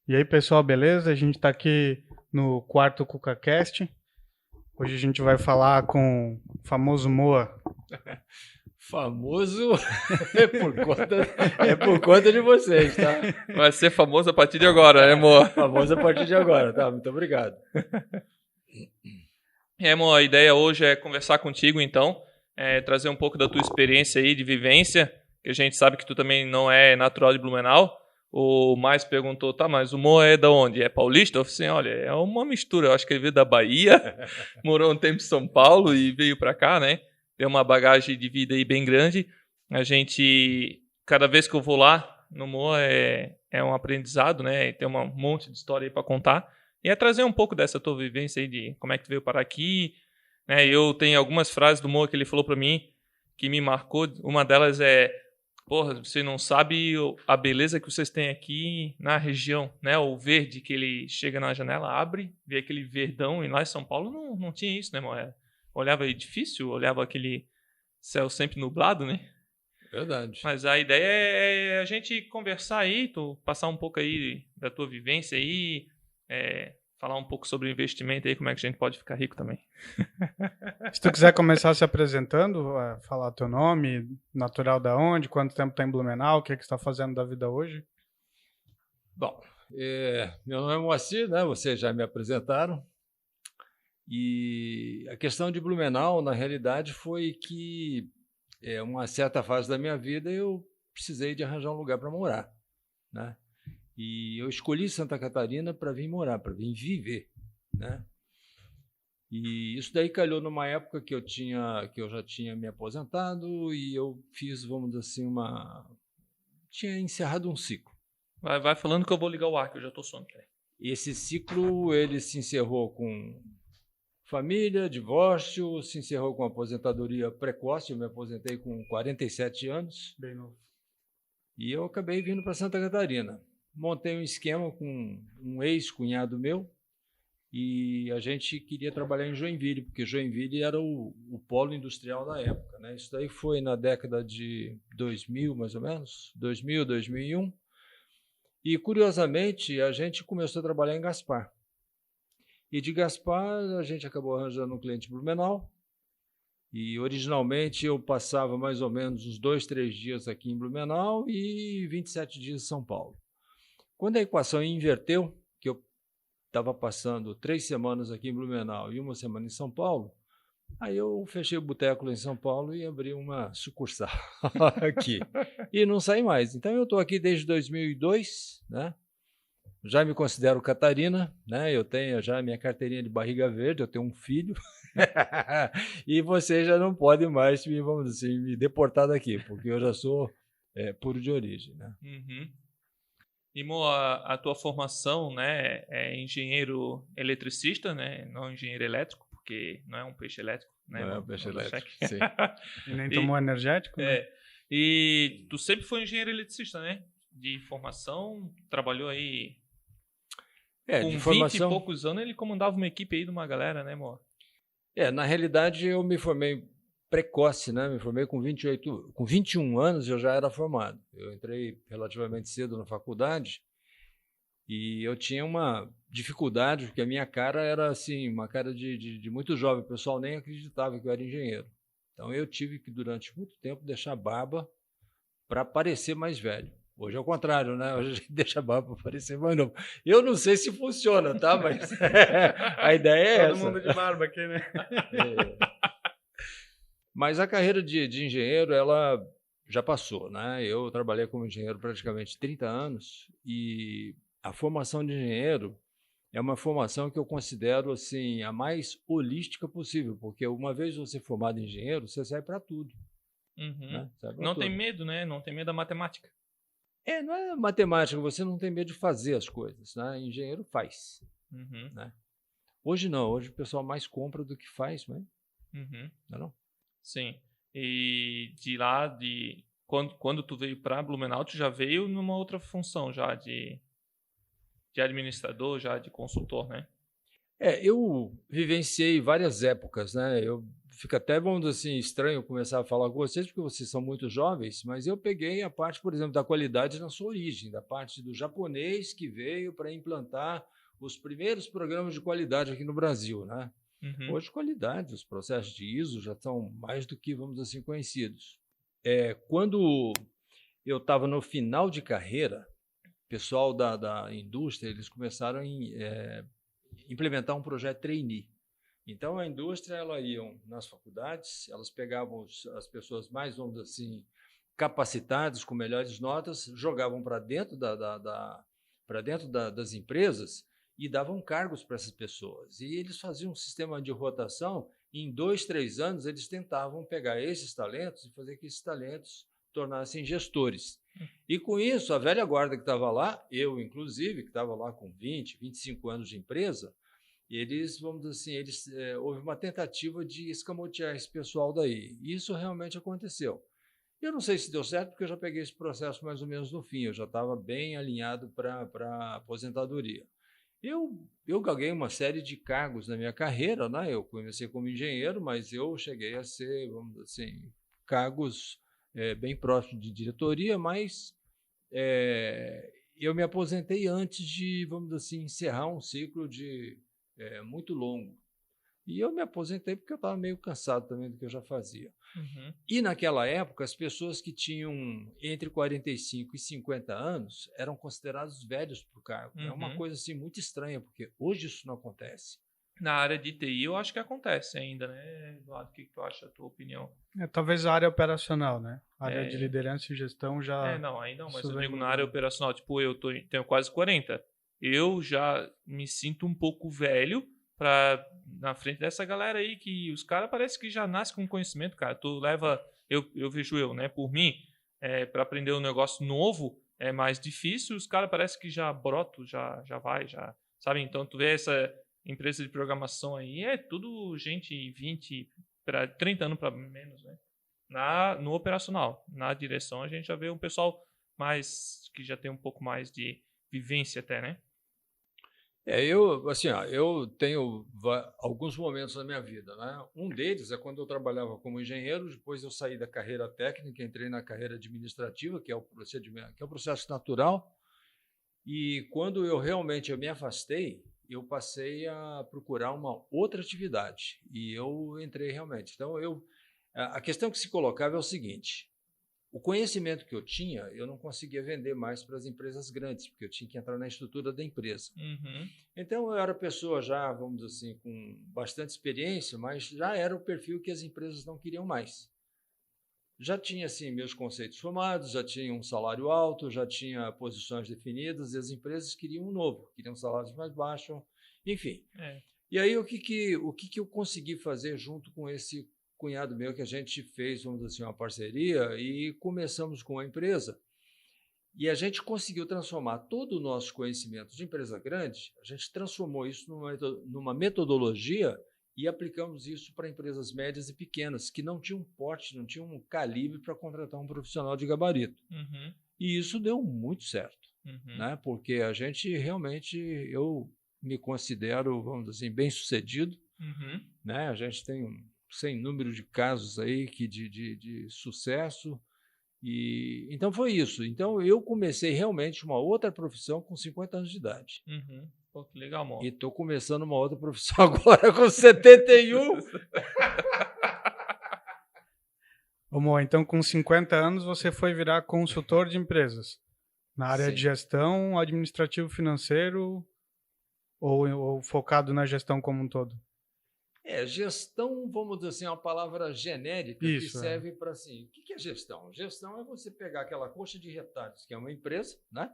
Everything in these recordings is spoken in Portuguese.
E aí, pessoal, beleza? A gente está aqui no quarto CucaCast. Hoje a gente vai falar com o famoso Moa. Famoso é por conta de vocês, tá? Vai ser famoso a partir de agora, né, amor? Famoso a partir de agora, tá? Muito obrigado. Amor, a ideia hoje é conversar contigo, então, trazer um pouco da tua experiência aí de vivência, que a gente sabe que tu também não é natural de Blumenau. O Mais perguntou, tá, mas o Moa é da onde? É paulista? Eu falei assim, olha, é uma mistura. Eu acho que ele veio da Bahia, morou um tempo em São Paulo e veio pra cá, né? Tem uma bagagem de vida aí bem grande. A gente, cada vez que eu vou lá no Moa, é um aprendizado, né? Tem um monte de história aí pra contar. E é trazer um pouco dessa tua vivência aí de como é que tu veio parar aqui, né? Eu tenho algumas frases do Moa que ele falou pra mim que me marcou. Uma delas é: porra, você não sabe a beleza que vocês têm aqui na região, né? O verde que ele chega na janela, abre, vê aquele verdão, e lá em São Paulo não tinha isso, né, Moa? Olhava edifício, olhava aquele céu sempre nublado, né? Verdade. Mas a ideia é a gente conversar aí, tu passar um pouco aí da tua vivência aí, falar um pouco sobre investimento aí, como é que a gente pode ficar rico também. Se tu quiser começar se apresentando, falar teu nome, natural da onde, quanto tempo tá em Blumenau, o que você está fazendo da vida hoje? Bom, meu nome é Moacir, né? Vocês já me apresentaram. E a questão de Blumenau, na realidade, foi que uma certa fase da minha vida eu precisei de arranjar um lugar para morar, né? E eu escolhi Santa Catarina para vir morar, para vir viver, né? E isso daí calhou numa época que eu já tinha me aposentado e eu fiz, vamos dizer assim, tinha encerrado um ciclo. Vai falando que eu vou ligar o ar, que eu já tô sono. Esse ciclo ele se encerrou com família, divórcio, se encerrou com aposentadoria precoce. Eu me aposentei com 47 anos. Bem novo. E eu acabei vindo para Santa Catarina. Montei um esquema com um ex-cunhado meu e a gente queria trabalhar em Joinville, porque Joinville era o polo industrial da época, né? Isso daí foi na década de 2000, mais ou menos, 2000, 2001. E, curiosamente, a gente começou a trabalhar em Gaspar. E de Gaspar, a gente acabou arranjando um cliente em Blumenau. E, originalmente, eu passava mais ou menos uns 2, 3 dias aqui em Blumenau e 27 dias em São Paulo. Quando a equação inverteu, que eu estava passando 3 semanas aqui em Blumenau e 1 semana em São Paulo, aí eu fechei o boteco lá em São Paulo e abri uma sucursal aqui. E não saí mais. Então, eu estou aqui desde 2002, né? Já me considero Catarina, né? Eu tenho já minha carteirinha de barriga verde, eu tenho um filho. E você já não pode mais, vamos dizer assim, me deportar daqui, porque eu já sou puro de origem, né? Uhum. E, Mo, a tua formação, né, é engenheiro eletricista, né? Não engenheiro elétrico, porque não é um peixe elétrico, né? Não é um peixe elétrico, sim. E nem tomou energético, né? E tu sempre foi engenheiro eletricista, né? De formação, trabalhou aí com De 20 formação. e poucos anos, ele comandava uma equipe aí de uma galera, né, Mo? Na realidade, eu me formei precoce, né? Me formei com 21 anos eu já era formado. Eu entrei relativamente cedo na faculdade e eu tinha uma dificuldade, porque a minha cara era assim, uma cara de muito jovem. O pessoal nem acreditava que eu era engenheiro. Então eu tive que, durante muito tempo, deixar barba para parecer mais velho. Hoje é o contrário, né? Hoje a gente deixa a barba para parecer mais novo. Eu não sei se funciona, tá? Mas a ideia é essa. Todo mundo de barba aqui, né? Mas a carreira de engenheiro, ela já passou, né? Eu trabalhei como engenheiro praticamente 30 anos e a formação de engenheiro é uma formação que eu considero assim a mais holística possível, porque uma vez você formado em engenheiro, você sai para tudo. Uhum. Né? Não tem medo, né? Não tem medo da matemática. Não é matemática, você não tem medo de fazer as coisas, né? Engenheiro faz. Uhum. Né? Hoje não, hoje o pessoal mais compra do que faz, né? Uhum. Não? Sim. E de lá, quando tu veio para Blumenau, tu já veio numa outra função já de administrador, já de consultor, né? Eu vivenciei várias épocas, né? Eu fica até, vamos dizer assim, estranho começar a falar com vocês, porque vocês são muito jovens, mas eu peguei a parte, por exemplo, da qualidade na sua origem, da parte do japonês que veio para implantar os primeiros programas de qualidade aqui no Brasil, né? Hoje, qualidade, os processos de ISO já estão mais do que, vamos dizer assim, conhecidos. Quando eu estava no final de carreira, o pessoal da indústria, eles começaram a implementar um projeto trainee. Então, a indústria, elas iam nas faculdades, elas pegavam as pessoas mais, vamos dizer assim, capacitadas, com melhores notas, jogavam para dentro, das empresas e davam cargos para essas pessoas. E eles faziam um sistema de rotação, e em 2, 3 anos eles tentavam pegar esses talentos e fazer que esses talentos tornassem gestores. E com isso, a velha guarda que estava lá, eu inclusive, que estava lá com 20, 25 anos de empresa, eles, vamos dizer assim, houve uma tentativa de escamotear esse pessoal daí. E isso realmente aconteceu. Eu não sei se deu certo, porque eu já peguei esse processo mais ou menos no fim, eu já estava bem alinhado para a aposentadoria. Eu galguei uma série de cargos na minha carreira, né? Eu comecei como engenheiro, mas eu cheguei a ser, vamos dizer assim, cargos bem próximos de diretoria, mas eu me aposentei antes de, vamos dizer assim, encerrar um ciclo muito longo. E eu me aposentei porque eu estava meio cansado também do que eu já fazia. E naquela época, as pessoas que tinham entre 45 e 50 anos eram considerados velhos para o cargo. É uma coisa assim, muito estranha, porque hoje isso não acontece. Na área de TI, eu acho que acontece ainda, né, Eduardo? O que tu acha, a tua opinião? Talvez a área operacional, né? A área de liderança e gestão já... não, aí não, mas eu digo na área operacional, tipo, tenho quase 40. Eu já me sinto um pouco velho na frente dessa galera aí, que os caras parece que já nascem com conhecimento, cara. Tu leva, eu vejo né, por mim, para aprender um negócio novo é mais difícil, os caras parece que já brotam, já vai, sabe? Então tu vê essa empresa de programação aí, é tudo gente 20 para 30 anos para menos, né? No operacional, na direção a gente já vê um pessoal mais que já tem um pouco mais de vivência até, né? Eu tenho alguns momentos na minha vida, né? Um deles é quando eu trabalhava como engenheiro, depois eu saí da carreira técnica, entrei na carreira administrativa, que é o processo natural, e quando eu me afastei, eu passei a procurar uma outra atividade, e eu entrei realmente. Então, a questão que se colocava é o seguinte: o conhecimento que eu tinha, eu não conseguia vender mais para as empresas grandes, porque eu tinha que entrar na estrutura da empresa. Então, eu era pessoa já, vamos dizer assim, com bastante experiência, mas já era o perfil que as empresas não queriam mais. Já tinha, assim, meus conceitos formados, já tinha um salário alto, já tinha posições definidas, e as empresas queriam um novo, queriam salários mais baixos, enfim. E aí, o que eu consegui fazer junto com esse cunhado meu, que a gente fez, vamos dizer assim, uma parceria e começamos com a empresa. E a gente conseguiu transformar todo o nosso conhecimento de empresa grande, a gente transformou isso numa metodologia e aplicamos isso para empresas médias e pequenas, que não tinham porte, não tinham um calibre para contratar um profissional de gabarito. E isso deu muito certo, né? Porque a gente realmente, eu me considero, vamos dizer assim, bem sucedido, né? A gente tem sem número de casos aí de sucesso. E então foi isso. Então eu comecei realmente uma outra profissão com 50 anos de idade. Pô, que legal, amor. E estou começando uma outra profissão agora com 71. Amor, então com 50 anos você foi virar consultor de empresas na área de gestão, administrativo, financeiro ou focado na gestão como um todo? Gestão, vamos dizer assim, é uma palavra genérica que serve para assim. O que é gestão? Gestão é você pegar aquela coxa de retalhos, que é uma empresa, né?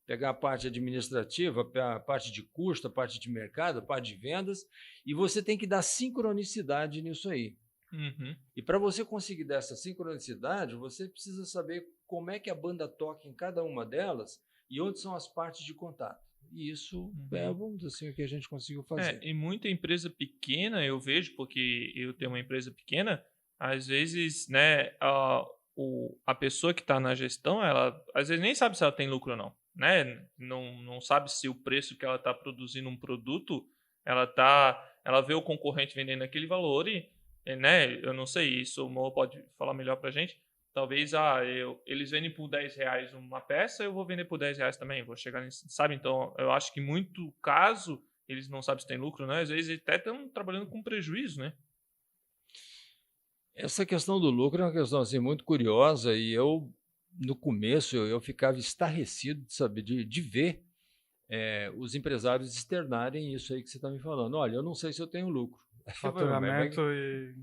Pegar a parte administrativa, a parte de custo, a parte de mercado, a parte de vendas, e você tem que dar sincronicidade nisso aí. E para você conseguir dar essa sincronicidade, você precisa saber como é que a banda toca em cada uma delas e onde são as partes de contato. E isso vamos dizer assim, o que a gente conseguiu fazer. E muita empresa pequena, eu vejo, porque eu tenho uma empresa pequena, às vezes, né, a pessoa que está na gestão, ela às vezes nem sabe se ela tem lucro ou não, né? Não sabe se o preço que ela está produzindo um produto, ela vê o concorrente vendendo aquele valor e né? Eu não sei, isso o Mo pode falar melhor pra gente. Talvez eles vendem por R$10 uma peça, eu vou vender por R$10 também, vou chegar nisso, sabe? Então, eu acho que muito caso, eles não sabem se tem lucro, né? Às vezes até estão trabalhando com prejuízo, né? Essa questão do lucro é uma questão assim, muito curiosa e eu, no começo, eu ficava estarrecido de saber, de ver os empresários externarem isso aí que você está me falando. Olha, eu não sei se eu tenho lucro. Faturamento e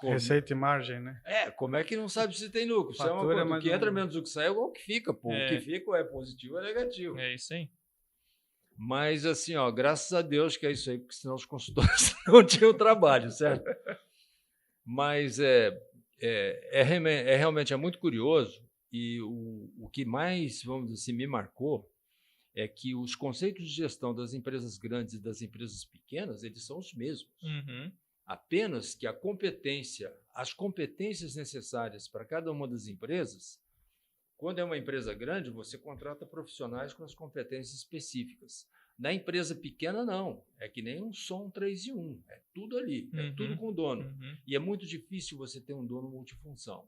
receita e margem, né? Como é que não sabe se tem lucro? Isso é uma Fatura, coisa, o que mas entra não- menos do que sai é igual o que fica, pô. O que fica ou é positivo ou é negativo. É isso aí. Mas assim, ó, graças a Deus que é isso aí, porque senão os consultores não tinham trabalho, certo? Mas realmente muito curioso e o que mais, vamos dizer assim, me marcou é que os conceitos de gestão das empresas grandes e das empresas pequenas, eles são os mesmos. Uhum. Apenas que as competências necessárias para cada uma das empresas, quando é uma empresa grande, você contrata profissionais com as competências específicas. Na empresa pequena, não. É que nem um som 3 em 1. É tudo ali, é tudo com o dono. Uhum. E é muito difícil você ter um dono multifunção.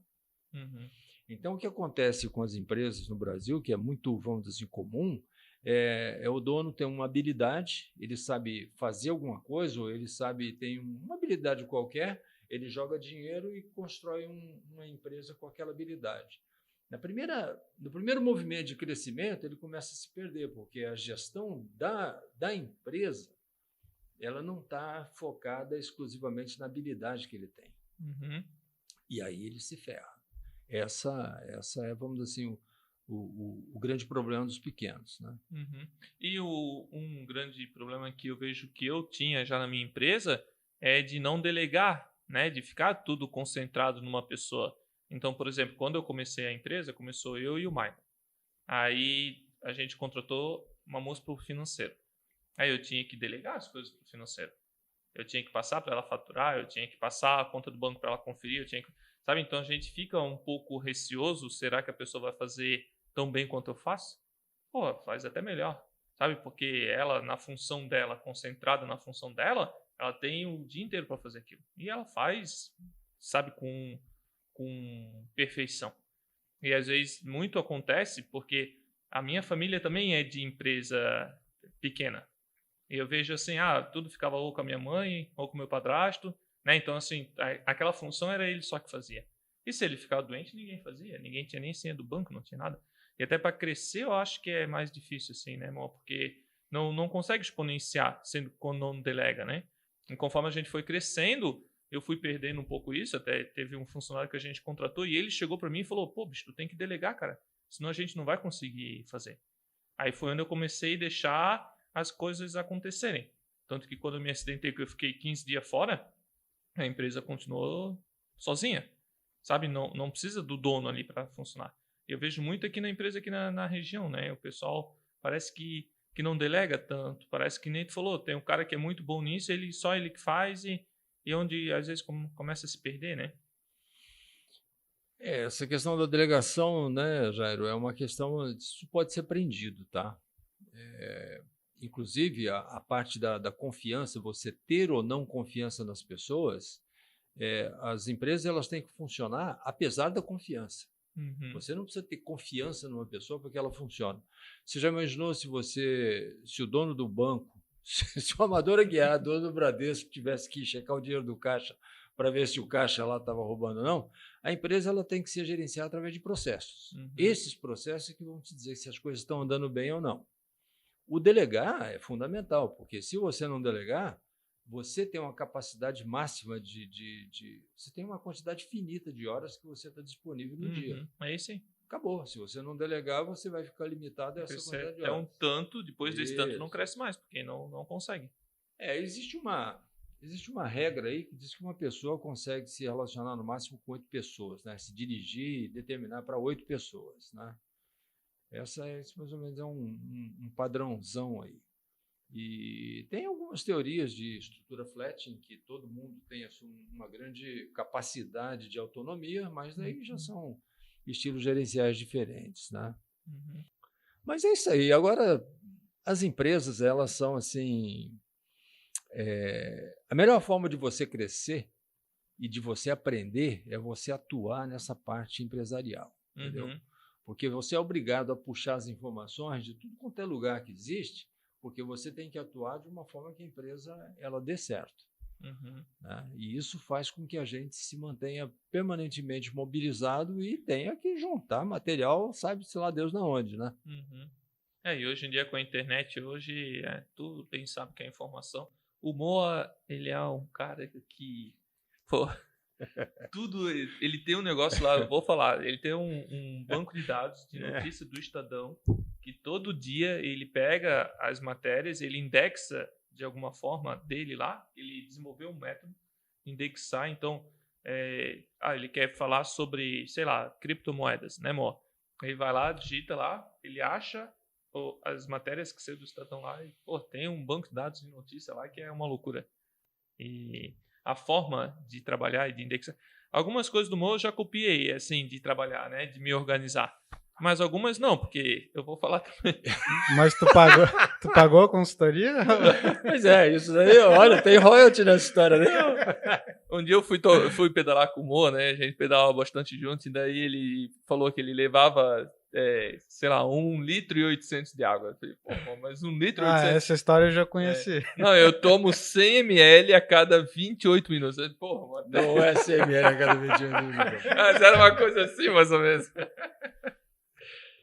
Uhum. Então, o que acontece com as empresas no Brasil, que é muito, vamos dizer assim, comum, é o dono tem uma habilidade, ele sabe fazer alguma coisa, ou ele tem uma habilidade qualquer, ele joga dinheiro e constrói uma empresa com aquela habilidade. No primeiro movimento de crescimento, ele começa a se perder, porque a gestão da empresa ela não está focada exclusivamente na habilidade que ele tem. Uhum. E aí ele se ferra. Essa é, vamos dizer assim, o grande problema dos pequenos, né? Uhum. E um grande problema que eu vejo que eu tinha já na minha empresa é de não delegar, né? De ficar tudo concentrado numa pessoa. Então, por exemplo, quando eu comecei a empresa, começou eu e o Michael. Aí a gente contratou uma moça para o financeiro. Aí eu tinha que delegar as coisas para o financeiro. Eu tinha que passar para ela faturar, eu tinha que passar a conta do banco para ela conferir, sabe? Então a gente fica um pouco receoso, será que a pessoa vai fazer tão bem quanto eu faço? Pô, faz até melhor, sabe? Porque ela, na função dela, concentrada na função dela, ela tem o dia inteiro para fazer aquilo. E ela faz, sabe, com perfeição. E às vezes muito acontece porque a minha família também é de empresa pequena. E eu vejo assim, tudo ficava ou com a minha mãe ou com o meu padrasto, né? Então, assim, aquela função era ele só que fazia. E se ele ficava doente, ninguém fazia. Ninguém tinha nem senha do banco, não tinha nada. E até para crescer, eu acho que é mais difícil, assim, né, amor? Porque não consegue exponenciar sendo quando não delega, né? E conforme a gente foi crescendo, eu fui perdendo um pouco isso. Até teve um funcionário que a gente contratou e ele chegou para mim e falou, pô, bicho, tu tem que delegar, cara. Senão a gente não vai conseguir fazer. Aí foi onde eu comecei a deixar as coisas acontecerem. Tanto que quando eu me acidentei, que eu fiquei 15 dias fora, a empresa continuou sozinha. Sabe? Não precisa do dono ali para funcionar. Eu vejo muito aqui na empresa, aqui na região, né? O pessoal parece que não delega tanto. Parece que nem tu falou, tem um cara que é muito bom nisso, só ele que faz e onde às vezes começa a se perder, né? Essa questão da delegação, né, Jairo, é uma questão, isso pode ser aprendido, tá? Inclusive, a parte da confiança, você ter ou não confiança nas pessoas, as empresas elas têm que funcionar apesar da confiança. Uhum. Você não precisa ter confiança numa pessoa porque ela funciona. Você já imaginou se o dono do banco, se o Amador Aguiar, dono do Bradesco, tivesse que checar o dinheiro do caixa para ver se o caixa lá estava roubando ou não? A empresa ela tem que ser gerenciada através de processos. Uhum. Esses processos que vão te dizer se as coisas estão andando bem ou não. O delegar é fundamental, porque se você não delegar, você tem uma capacidade máxima você tem uma quantidade finita de horas que você está disponível no dia. É isso aí. Acabou. Se você não delegar, você vai ficar limitado a essa quantidade de horas. É um tanto, depois desse tanto não cresce mais, porque não consegue. Existe uma regra aí que diz que uma pessoa consegue se relacionar no máximo com 8 pessoas, né? Se dirigir e determinar para 8 pessoas, né? Esse mais ou menos é um padrãozão aí. E tem algumas teorias de estrutura flat em que todo mundo tem uma grande capacidade de autonomia, mas daí já são estilos gerenciais diferentes, né? Uhum. Mas é isso aí. Agora, as empresas, elas são assim... a melhor forma de você crescer e de você aprender é você atuar nessa parte empresarial, entendeu? Porque você é obrigado a puxar as informações de tudo quanto é lugar que existe, porque você tem que atuar de uma forma que a empresa ela dê certo. Né? E isso faz com que a gente se mantenha permanentemente mobilizado e tenha que juntar material, sabe-se lá Deus na onde, né? E hoje em dia com a internet, hoje tudo bem sabe que é informação. O Moa, ele é um cara que, pô, tudo, ele tem um negócio lá, eu vou falar, ele tem um banco de dados de notícia do Estadão, que todo dia ele pega as matérias, ele indexa de alguma forma dele lá, ele desenvolveu um método de indexar, então, ele quer falar sobre, sei lá, criptomoedas, né, Moa? Ele vai lá, digita lá, ele acha as matérias que saiu do Estadão lá e, pô, tem um banco de dados de notícia lá que é uma loucura. E a forma de trabalhar e de indexar. Algumas coisas do Mo eu já copiei, assim, de trabalhar, né? De me organizar. Mas algumas não, porque eu vou falar também. Mas tu pagou a consultoria? Pois é, isso daí, olha, tem royalty nessa história, né? Um dia eu fui pedalar com o Mo, né? A gente pedalava bastante junto, e daí ele falou que ele levava, sei lá, 1,8 litros de água. Eu falei, pô, mas 1,8 litros... Essa história eu já conheci. Não, eu tomo 100 ml a cada 28 minutos. Eu, porra, não é 100 ml a cada 28 minutos. Mas era uma coisa assim, mais ou menos.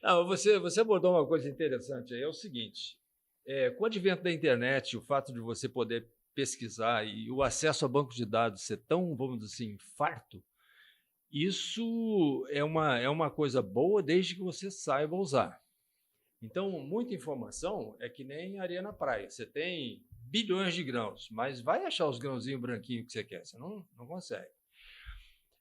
Não, você abordou uma coisa interessante aí, é o seguinte, com o advento da internet, o fato de você poder pesquisar e o acesso a bancos de dados ser tão, vamos dizer assim, farto, isso é uma coisa boa desde que você saiba usar. Então, muita informação é que nem areia na praia. Você tem bilhões de grãos, mas vai achar os grãozinhos branquinhos que você quer, você não consegue.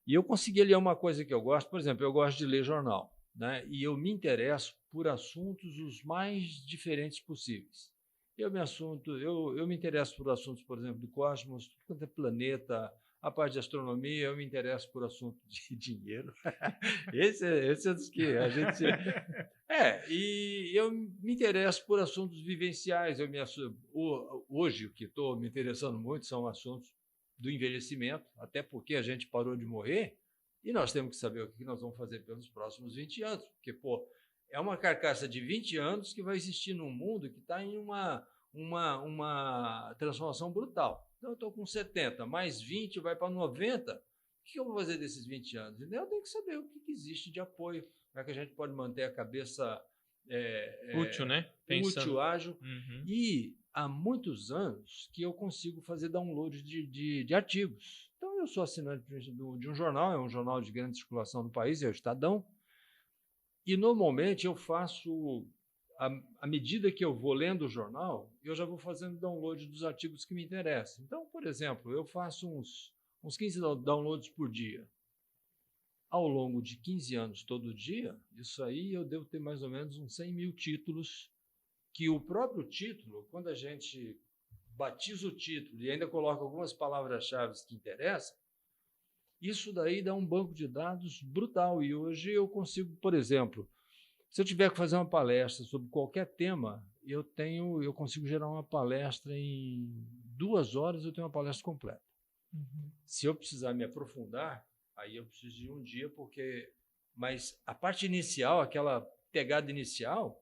E eu consegui ler uma coisa que eu gosto, por exemplo, eu gosto de ler jornal. Né? E eu me interesso por assuntos os mais diferentes possíveis. Eu me interesso por assuntos, por exemplo, do cosmos, tudo quanto é planeta, a parte de astronomia, eu me interesso por assunto de dinheiro. Esse é dos que a gente... e eu me interesso por assuntos vivenciais. Hoje, o que estou me interessando muito são assuntos do envelhecimento, até porque a gente parou de morrer, e nós temos que saber o que nós vamos fazer pelos próximos 20 anos. Porque, pô, é uma carcaça de 20 anos que vai existir num mundo que está em uma transformação brutal. Então, eu estou com 70, mais 20 vai para 90. O que eu vou fazer desses 20 anos? Eu tenho que saber o que existe de apoio, para que a gente pode manter a cabeça útil, né? Útil, ágil. E há muitos anos que eu consigo fazer download de artigos. Então, eu sou assinante de um jornal, é um jornal de grande circulação no país, é o Estadão, e normalmente eu faço, à medida que eu vou lendo o jornal, eu já vou fazendo download dos artigos que me interessam. Então, por exemplo, eu faço uns 15 downloads por dia. Ao longo de 15 anos, todo dia, isso aí eu devo ter mais ou menos uns 100 mil títulos, que o próprio título, quando a gente batiza o título e ainda coloca algumas palavras-chave que interessam, isso daí dá um banco de dados brutal. E hoje eu consigo, por exemplo, se eu tiver que fazer uma palestra sobre qualquer tema, eu consigo gerar uma palestra em 2 horas, eu tenho uma palestra completa. Se eu precisar me aprofundar, aí eu preciso de um dia, mas a parte inicial, aquela pegada inicial,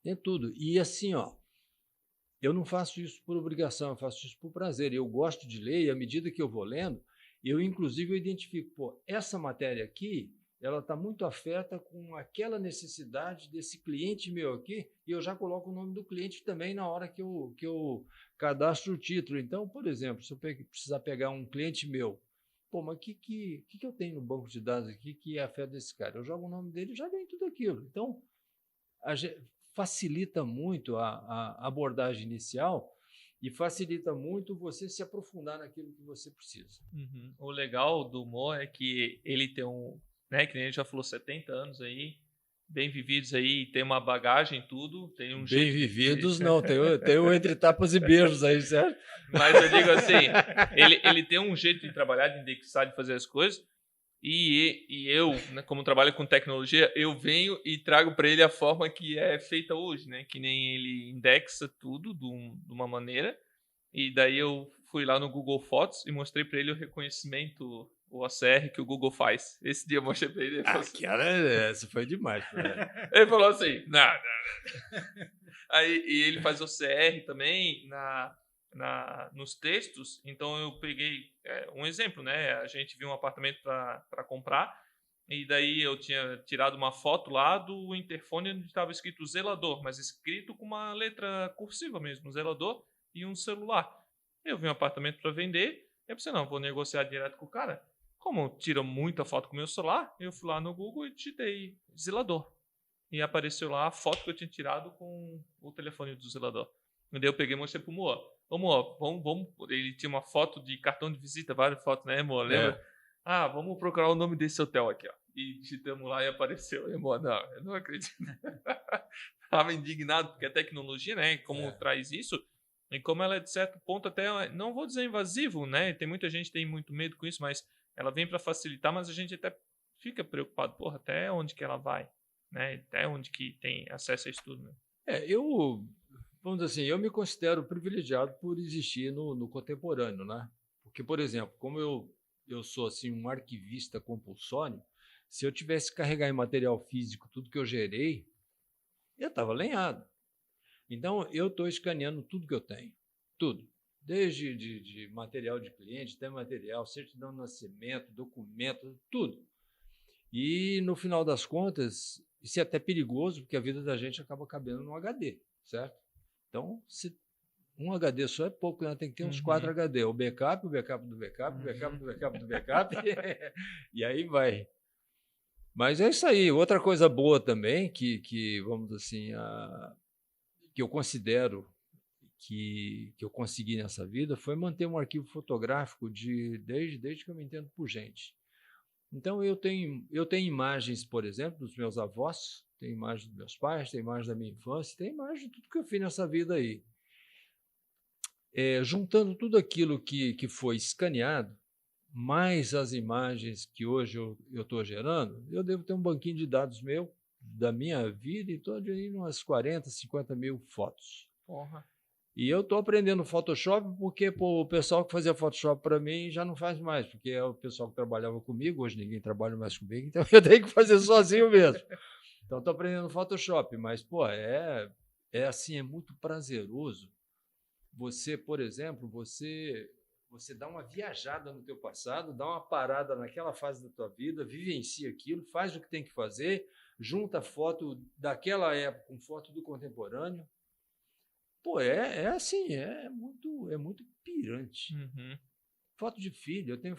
tem tudo. E assim, eu não faço isso por obrigação, eu faço isso por prazer. Eu gosto de ler e, à medida que eu vou lendo, eu identifico, essa matéria aqui, ela está muito afeta com aquela necessidade desse cliente meu aqui, e eu já coloco o nome do cliente também na hora que eu cadastro o título. Então, por exemplo, se eu precisar pegar um cliente meu, mas o que eu tenho no banco de dados aqui que afeta esse cara? Eu jogo o nome dele e já vem tudo aquilo. Então, facilita muito a abordagem inicial e facilita muito você se aprofundar naquilo que você precisa. O legal do Mo é que ele tem né, que nem a gente já falou, 70 anos aí, bem vividos aí, tem uma bagagem tudo, tem um bem vividos não, tem um entre tapas e beijos aí, certo? Mas eu digo assim, ele tem um jeito de trabalhar, de indexar, de fazer as coisas, e eu, né, como trabalho com tecnologia, eu venho e trago para ele a forma que é feita hoje, né? Que nem ele indexa tudo de uma maneira E daí eu fui lá no Google Fotos e mostrei para ele o reconhecimento, o OCR que o Google faz. Esse dia eu mostrei para ele. Ele falou assim, essa foi demais. Ele falou assim, não. Aí, e ele faz OCR também nos textos. Então eu peguei um exemplo, né? A gente viu um apartamento para comprar. E daí eu tinha tirado uma foto lá do interfone onde estava escrito zelador, mas escrito com uma letra cursiva mesmo, zelador e um celular. Eu vi um apartamento para vender, eu pensei, não, vou negociar direto com o cara. Como tira muita foto com o meu celular, eu fui lá no Google e digitei zelador. E apareceu lá a foto que eu tinha tirado com o telefone do zelador. E daí eu peguei e mostrei pro Moa. Ô Moa, vamos... Ele tinha uma foto de cartão de visita, várias fotos, né, Moa? Lembra? Vamos procurar o nome desse hotel aqui, ó. E digitamos lá e apareceu. E, Moa, não, eu não acredito. Tava indignado, porque a tecnologia, né, como traz isso, e como ela é, de certo ponto, até, não vou dizer invasivo, né? Tem muita gente que tem muito medo com isso, mas ela vem para facilitar, mas a gente até fica preocupado, porra, até onde que ela vai, né? Até onde que tem acesso a isso tudo, né? Vamos dizer assim, eu me considero privilegiado por existir no contemporâneo, né? Porque, por exemplo, como eu sou assim um arquivista compulsório, se eu tivesse que carregar em material físico tudo que eu gerei, eu estava lenhado. Então, eu estou escaneando tudo que eu tenho, tudo. Desde de material de cliente, até material, certidão de nascimento, documento, tudo. E, no final das contas, isso é até perigoso, porque a vida da gente acaba cabendo no HD, certo? Então, um HD só é pouco, né? Tem que ter uns 4 HD. O backup do backup, o backup do backup do backup, e aí vai. Mas é isso aí. Outra coisa boa também, que vamos assim, que eu considero que eu consegui nessa vida foi manter um arquivo fotográfico desde que eu me entendo por gente. Então, eu tenho imagens, por exemplo, dos meus avós, tenho imagens dos meus pais, tenho imagens da minha infância, tenho imagens de tudo que eu fiz nessa vida aí. Juntando tudo aquilo que foi escaneado, mais as imagens que hoje eu estou gerando, eu devo ter um banquinho de dados meu, da minha vida, e estou de umas 40, 50 mil fotos. Porra. E eu estou aprendendo Photoshop porque o pessoal que fazia Photoshop para mim já não faz mais, porque é o pessoal que trabalhava comigo, hoje ninguém trabalha mais comigo, então eu tenho que fazer sozinho mesmo. Então estou aprendendo Photoshop, mas é assim, é muito prazeroso. Você, por exemplo, você dá uma viajada no teu passado, dá uma parada naquela fase da tua vida, vivencia aquilo, faz o que tem que fazer, junta foto daquela época com foto do contemporâneo. Assim, é muito pirante. Foto de filho, eu tenho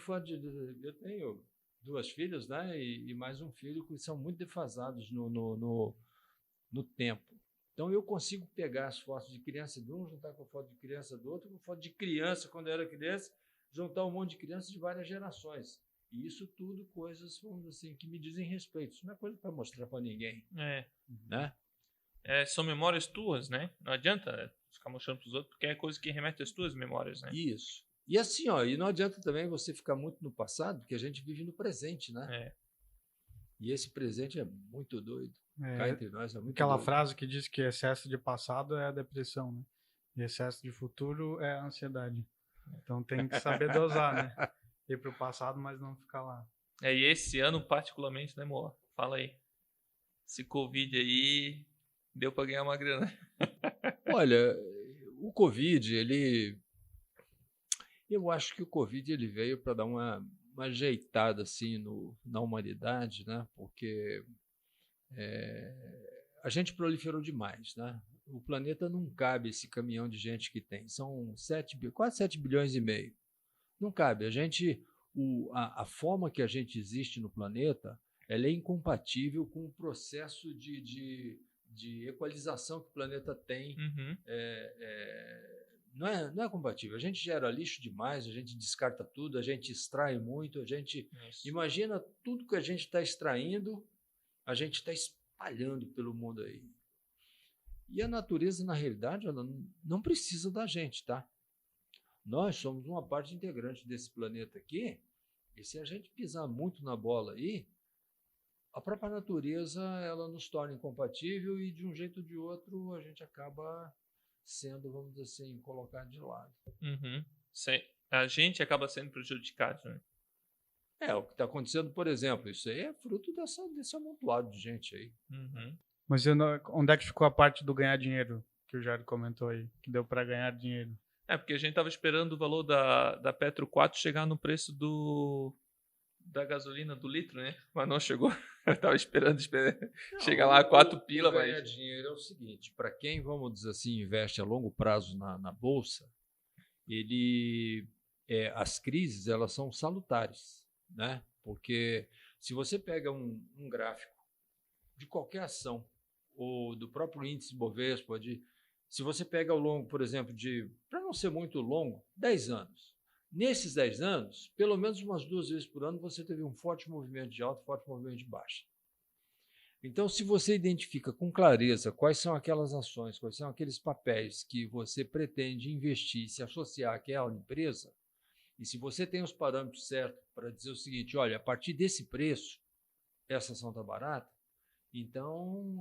2 filhas, né, e mais um filho que são muito defasados no tempo. Então, eu consigo pegar as fotos de criança de um, juntar com a foto de criança do outro, com foto de criança quando eu era criança, juntar um monte de crianças de várias gerações. E isso tudo coisas, vamos dizer assim, que me dizem respeito. Isso não é coisa para mostrar para ninguém. Né? São memórias tuas, né? Não adianta ficar mostrando para os outros, porque é coisa que remete às tuas memórias, né? Isso. E assim, e não adianta também você ficar muito no passado, porque a gente vive no presente, né? E esse presente é muito doido. Cá entre nós é muito aquela doido. frase que diz que excesso de passado é a depressão, né? E excesso de futuro é a ansiedade. Então tem que saber dosar, né? Ir pro passado, mas não ficar lá. E esse ano particularmente, né, amor? Fala aí. Esse Covid aí deu para ganhar uma grana. Olha, o Covid, eu acho que o Covid ele veio para dar uma ajeitada assim na humanidade, né? Porque a gente proliferou demais, né? O planeta não cabe esse caminhão de gente que tem. São quase 7 bilhões e meio. Não cabe. A forma que a gente existe no planeta, ela é incompatível com o processo de equalização que o planeta tem. Não é compatível. A gente gera lixo demais, a gente descarta tudo, a gente extrai muito, imagina tudo que a gente está extraindo, a gente está espalhando pelo mundo aí. E a natureza, na realidade, ela não precisa da gente, tá? Nós somos uma parte integrante desse planeta aqui, e se a gente pisar muito na bola aí, a própria natureza ela nos torna incompatível e, de um jeito ou de outro, a gente acaba sendo, vamos dizer assim, colocado de lado. Uhum. A gente acaba sendo prejudicado, né? O que está acontecendo, por exemplo, isso aí é fruto desse amontoado de gente aí. Uhum. Mas onde é que ficou a parte do ganhar dinheiro que o Jair comentou aí? Que deu para ganhar dinheiro? Porque a gente estava esperando o valor da Petro 4 chegar no preço da gasolina do litro, né? Mas não chegou. Eu estava esperando chegar lá a 4 pila. Ganhar dinheiro é o seguinte, para quem, vamos dizer assim, investe a longo prazo na Bolsa, as crises elas são salutares, né? Porque se você pega um gráfico de qualquer ação, ou do próprio índice Bovespa, se você pega ao longo, por exemplo, para não ser muito longo, 10 anos. Nesses 10 anos, pelo menos umas 2 vezes por ano, você teve um forte movimento de alta, forte movimento de baixa. Então, se você identifica com clareza quais são aquelas ações, quais são aqueles papéis que você pretende investir, se associar àquela empresa, e se você tem os parâmetros certos para dizer o seguinte, olha, a partir desse preço, essa ação está barata, então,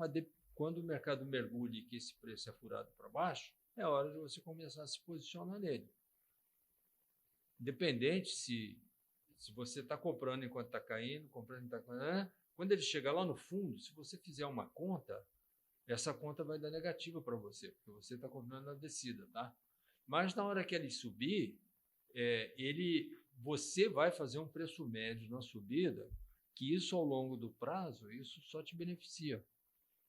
quando o mercado mergulha e que esse preço é furado para baixo, é hora de você começar a se posicionar nele. Independente se você está comprando enquanto está caindo, comprando enquanto está caindo, quando ele chegar lá no fundo, se você fizer uma conta, essa conta vai dar negativa para você, porque você está comprando na descida, tá? Mas na hora que ele subir, você vai fazer um preço médio na subida, que isso ao longo do prazo, isso só te beneficia.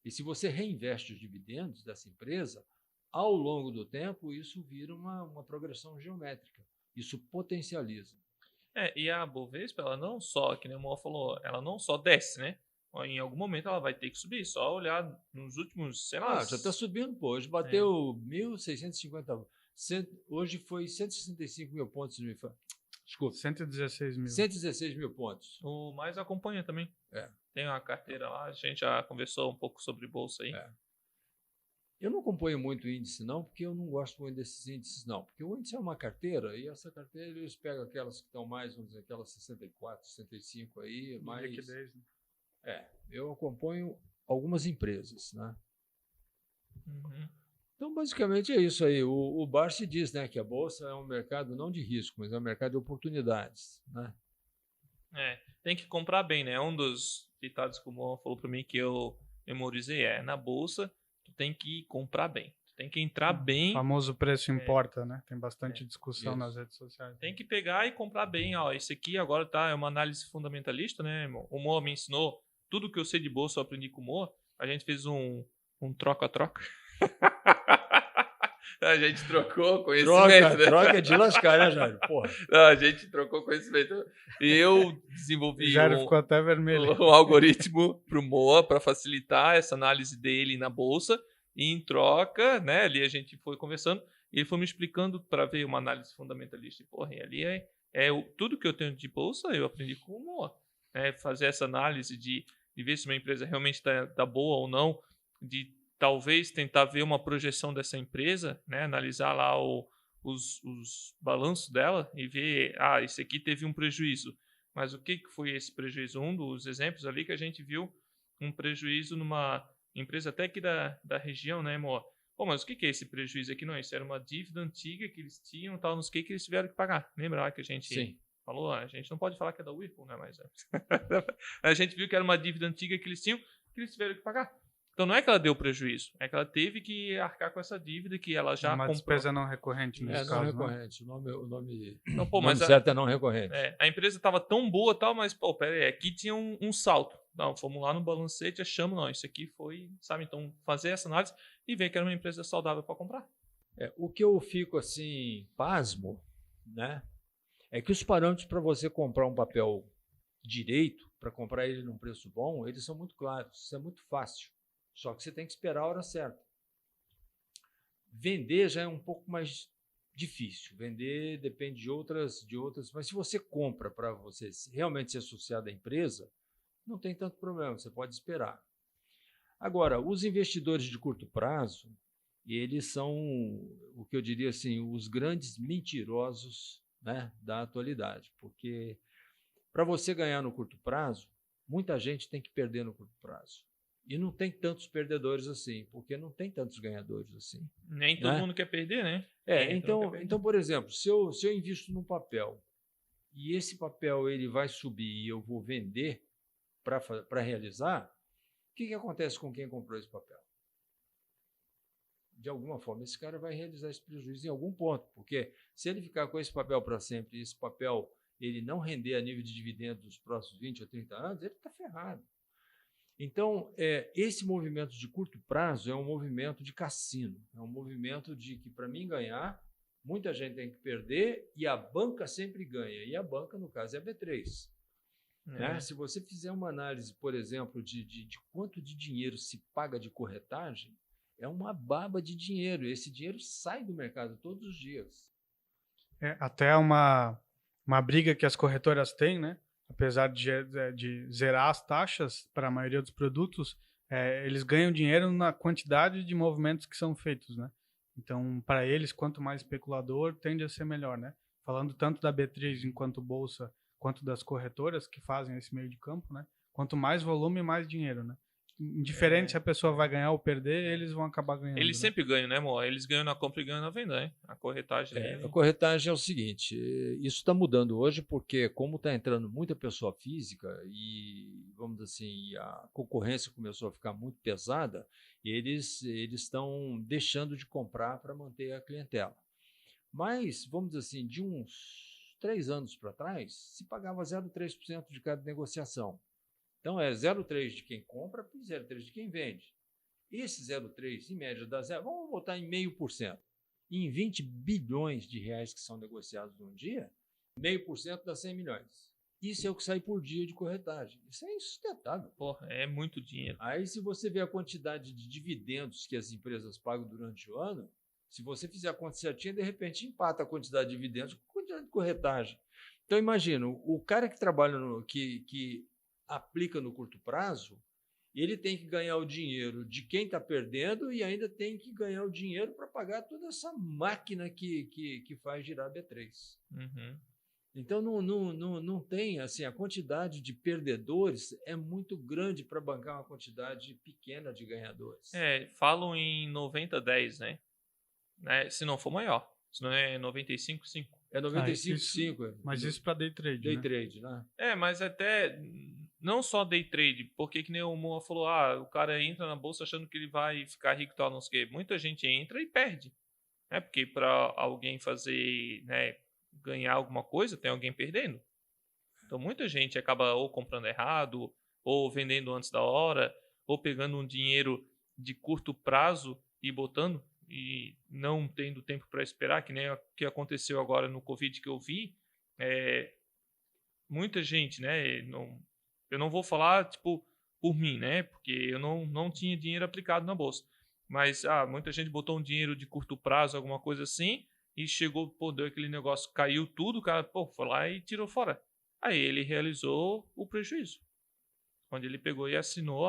E se você reinveste os dividendos dessa empresa, ao longo do tempo, isso vira uma progressão geométrica. Isso potencializa. E a Bovespa, ela não só, que nem o Moa falou, ela não só desce, né? Em algum momento ela vai ter que subir. Só olhar nos últimos, sei lá... já está subindo, pô. Hoje bateu 1.650. Hoje foi 165 mil pontos. Desculpa. 116 mil. 116 mil pontos. O mais acompanha também. Tem uma carteira lá, a gente já conversou um pouco sobre bolsa aí. Eu não acompanho muito o índice, não, porque eu não gosto muito desses índices, não. Porque o índice é uma carteira, e essa carteira eles pegam aquelas que estão mais, vamos dizer, aquelas 64, 65 aí, mais... liquidez, né? Eu acompanho algumas empresas, né? Uhum. Então, basicamente é isso aí. O Barsi diz, né, que a Bolsa é um mercado não de risco, mas é um mercado de oportunidades, né? Tem que comprar bem, né? Um dos ditados que o Moa falou para mim que eu memorizei na Bolsa, tu tem que comprar bem. Tu tem que entrar bem. O famoso preço importa, né? Tem bastante discussão nas redes sociais. Tem que pegar e comprar bem. Esse aqui agora é uma análise fundamentalista, né? O Moa me ensinou tudo que eu sei de bolsa, eu aprendi com o Moa. A gente fez um troca-troca. A gente trocou conhecimento. Troca de lascar, né, Jair? Porra. Não, a gente trocou conhecimento. E eu desenvolvi ficou até vermelho. um algoritmo para o Moa para facilitar essa análise dele na bolsa. E em troca, né, ali a gente foi conversando e ele foi me explicando para ver uma análise fundamentalista. E ali tudo que eu tenho de bolsa eu aprendi com o Moa. Fazer essa análise de ver se uma empresa realmente está boa ou não, de talvez tentar ver uma projeção dessa empresa, né? Analisar lá os balanços dela e ver, esse aqui teve um prejuízo. Mas o que foi esse prejuízo? Um dos exemplos ali que a gente viu um prejuízo numa empresa até aqui da região, né, Moa? Mas o que é esse prejuízo aqui? Não, isso era uma dívida antiga que eles tinham, tal, não sei o que eles tiveram que pagar. Lembra lá que a gente falou? A gente não pode falar que é da Whirlpool, né? Mas a gente viu que era uma dívida antiga que eles tinham, que eles tiveram que pagar. Então não é que ela deu prejuízo, é que ela teve que arcar com essa dívida que ela já comprou. Uma despesa não recorrente nesse caso, não recorrente. Né? O nome mas certo é não recorrente. A empresa estava tão boa, tal, mas pera aí, aqui tinha um salto. Não, fomos lá no balancete, achamos, não, isso aqui foi, sabe? Então fazer essa análise e ver que era uma empresa saudável para comprar. O que eu fico assim, pasmo, né? É que os parâmetros para você comprar um papel direito, para comprar ele num preço bom, eles são muito claros, isso é muito fácil. Só que você tem que esperar a hora certa. Vender já é um pouco mais difícil. Vender depende de outras. Mas se você compra para você realmente ser associado à empresa, não tem tanto problema, você pode esperar. Agora, os investidores de curto prazo, eles são, o que eu diria assim, os grandes mentirosos, né, da atualidade. Porque para você ganhar no curto prazo, muita gente tem que perder no curto prazo. E não tem tantos perdedores assim, porque não tem tantos ganhadores assim. Nem todo mundo quer perder, né? Então, por exemplo, se eu invisto num papel e esse papel ele vai subir e eu vou vender para realizar, o que acontece com quem comprou esse papel? De alguma forma, esse cara vai realizar esse prejuízo em algum ponto, porque se ele ficar com esse papel para sempre e esse papel ele não render a nível de dividendo nos próximos 20 ou 30 anos, ele está ferrado. Então, esse movimento de curto prazo é um movimento de cassino, é um movimento de que, para mim ganhar, muita gente tem que perder e a banca sempre ganha. E a banca, no caso, é a B3. Né? Se você fizer uma análise, por exemplo, de quanto de dinheiro se paga de corretagem, é uma baba de dinheiro. Esse dinheiro sai do mercado todos os dias. Até uma briga que as corretoras têm, né? Apesar de zerar as taxas para a maioria dos produtos, eles ganham dinheiro na quantidade de movimentos que são feitos, né? Então, para eles, quanto mais especulador, tende a ser melhor, né? Falando tanto da B3 enquanto bolsa, quanto das corretoras que fazem esse meio de campo, né? Quanto mais volume, mais dinheiro, né? Indiferente se a pessoa vai ganhar ou perder, eles vão acabar ganhando. Eles sempre ganham, né, amor? Eles ganham na compra e ganham na venda, né? A corretagem. A corretagem é o seguinte, isso está mudando hoje porque como está entrando muita pessoa física e, vamos dizer assim, a concorrência começou a ficar muito pesada, eles estão deixando de comprar para manter a clientela. Mas, vamos dizer assim, de uns 3 anos para trás, se pagava 0,3% de cada negociação. Então, é 0,3% de quem compra e 0,3% de quem vende. Esse 0,3%, em média, dá vamos botar em 0,5%. Em 20 bilhões de reais que são negociados num dia, 0,5% dá 100 milhões. Isso é o que sai por dia de corretagem. Isso é insustentável. Porra, é muito dinheiro. Aí, se você vê a quantidade de dividendos que as empresas pagam durante o ano, se você fizer a conta certinha, de repente empata a quantidade de dividendos com a quantidade de corretagem. Então, imagina, o cara que trabalha, que aplica no curto prazo, ele tem que ganhar o dinheiro de quem está perdendo e ainda tem que ganhar o dinheiro para pagar toda essa máquina que faz girar a B3. Uhum. Então, não tem, assim, a quantidade de perdedores é muito grande para bancar uma quantidade pequena de ganhadores. Falam em 90-10, né? Se não for maior. Se não é 95-5. É 95,5. Mas isso para day trade, Day trade, né? Mas até não só day trade, porque que nem o Moa falou, o cara entra na bolsa achando que ele vai ficar rico e tal, não sei o quê. Muita gente entra e perde. Porque para alguém fazer, né, ganhar alguma coisa, tem alguém perdendo. Então muita gente acaba ou comprando errado, ou vendendo antes da hora, ou pegando um dinheiro de curto prazo e botando, e não tendo tempo para esperar, que nem o que aconteceu agora no Covid que eu vi. Muita gente, né? Eu não vou falar tipo por mim, né? Porque eu não tinha dinheiro aplicado na bolsa. Mas muita gente botou um dinheiro de curto prazo, alguma coisa assim, e chegou, deu aquele negócio, caiu tudo, o cara foi lá e tirou fora. Aí ele realizou o prejuízo. Quando ele pegou e assinou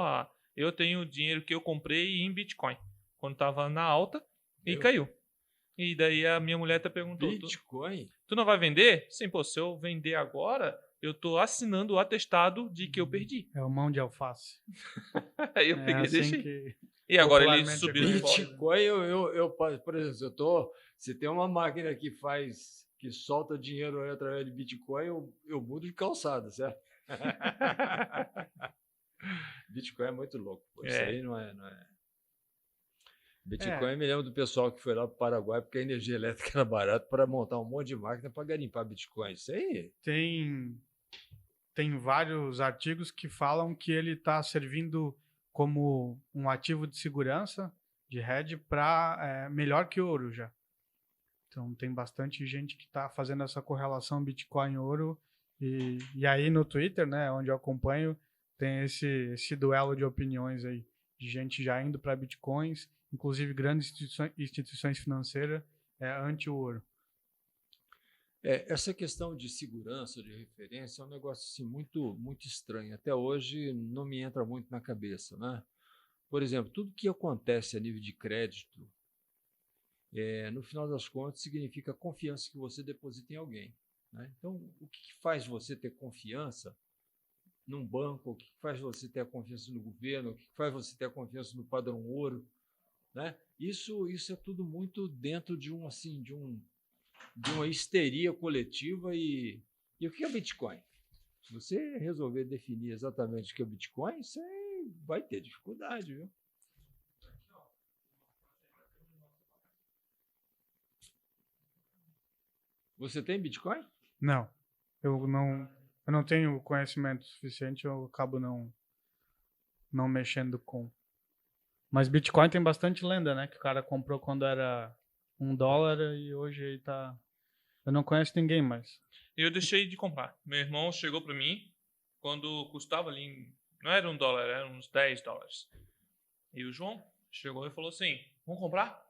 eu tenho o dinheiro que eu comprei em Bitcoin. Quando estava na alta, e caiu. E daí a minha mulher perguntou... Bitcoin? Tu não vai vender? Sim, se eu vender agora, eu tô assinando o atestado de que eu perdi. É o mão de alface. Aí eu peguei e assim deixei. E agora ele subiu de volta. Bitcoin, por exemplo, se tem uma máquina que solta dinheiro aí através de Bitcoin, eu mudo de calçada, certo? Bitcoin é muito louco. Isso aí não é. Bitcoin me lembra do pessoal que foi lá para o Paraguai porque a energia elétrica era barata para montar um monte de máquina para garimpar Bitcoin. Isso aí. Tem vários artigos que falam que ele está servindo como um ativo de segurança, de hedge, para melhor que ouro já. Então tem bastante gente que está fazendo essa correlação Bitcoin-ouro. E aí no Twitter, né, onde eu acompanho, tem esse duelo de opiniões aí, de gente já indo para Bitcoins, inclusive grandes instituições financeiras anti o ouro. Essa questão de segurança, de referência, é um negócio assim, muito, muito estranho. Até hoje não me entra muito na cabeça, né? Por exemplo, tudo que acontece a nível de crédito, no final das contas, significa a confiança que você deposita em alguém, né? Então, o que faz você ter confiança num banco, o que faz você ter a confiança no governo, o que faz você ter a confiança no padrão ouro, né? Isso é tudo muito dentro de de uma histeria coletiva e o que é Bitcoin? Se você resolver definir exatamente o que é Bitcoin, você vai ter dificuldade, viu? Você tem Bitcoin? Não. Eu não tenho conhecimento suficiente, eu acabo não mexendo com. Mas Bitcoin tem bastante lenda, né? Que o cara comprou quando era $1 e hoje ele tá. Eu não conheço ninguém mais. Eu deixei de comprar. Meu irmão chegou para mim quando custava ali, não era $1, era uns $10. E o João chegou e falou assim: vamos comprar?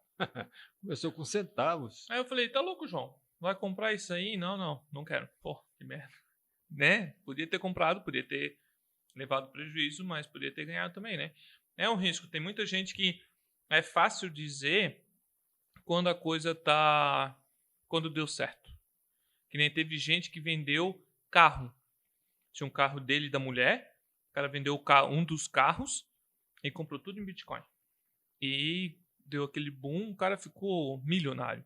Começou com centavos. Aí eu falei: tá louco, João? Vai comprar isso aí? Não quero. Pô, que merda. Né? Podia ter comprado, podia ter levado prejuízo, mas podia ter ganhado também, né? É um risco. Tem muita gente que é fácil dizer quando a coisa tá... quando deu certo. Que nem teve gente que vendeu carro. Tinha um carro dele e da mulher. O cara vendeu um dos carros e comprou tudo em Bitcoin. E deu aquele boom, o cara ficou milionário.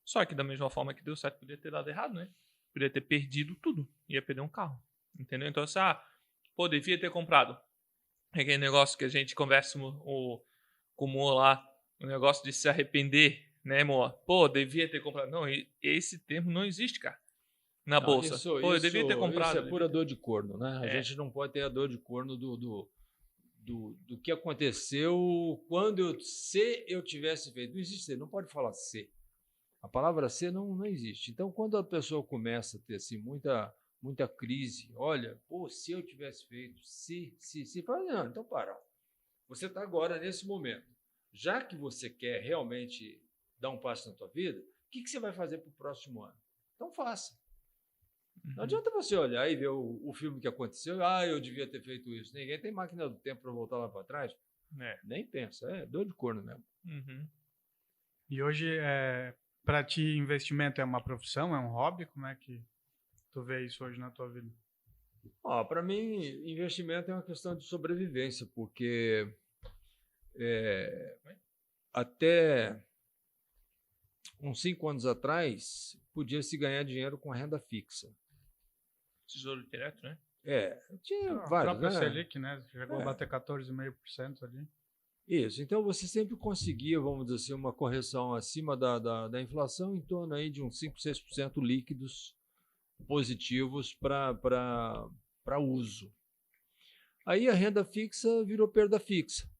Só que da mesma forma que deu certo, podia ter dado errado, né? Podia ter perdido tudo. Ia perder um carro. Entendeu? Então, assim, pô, devia ter comprado. É aquele negócio que a gente conversa com o Mo lá. O negócio de se arrepender, né, Mo? Pô, devia ter comprado. Não, esse termo não existe, cara. Na bolsa. Pô, eu devia ter comprado. Isso é pura dor de corno, né? A gente não pode ter a dor de corno do que aconteceu se eu tivesse feito. Não existe, não pode falar se. A palavra ser não existe. Então, quando a pessoa começa a ter assim, muita crise, olha, pô, se eu tivesse feito, se, fala, não, então para. Você está agora nesse momento. Já que você quer realmente dar um passo na tua vida, o que você vai fazer para o próximo ano? Então faça. Não adianta você olhar e ver o filme que aconteceu, eu devia ter feito isso. Ninguém tem máquina do tempo para voltar lá para trás. Nem pensa, é dor de corno mesmo. E hoje, para ti, investimento é uma profissão, é um hobby? Como é que tu vê isso hoje na tua vida? Para mim, investimento é uma questão de sobrevivência, porque até uns 5 anos atrás, podia-se ganhar dinheiro com renda fixa. Tesouro direto, né? Tinha A vários, própria né? Selic, né? Chegou a bater 14,5% ali. Isso, então você sempre conseguia, vamos dizer assim, uma correção acima da inflação em torno aí de uns 5, 6% líquidos positivos para uso. Aí a renda fixa virou perda fixa.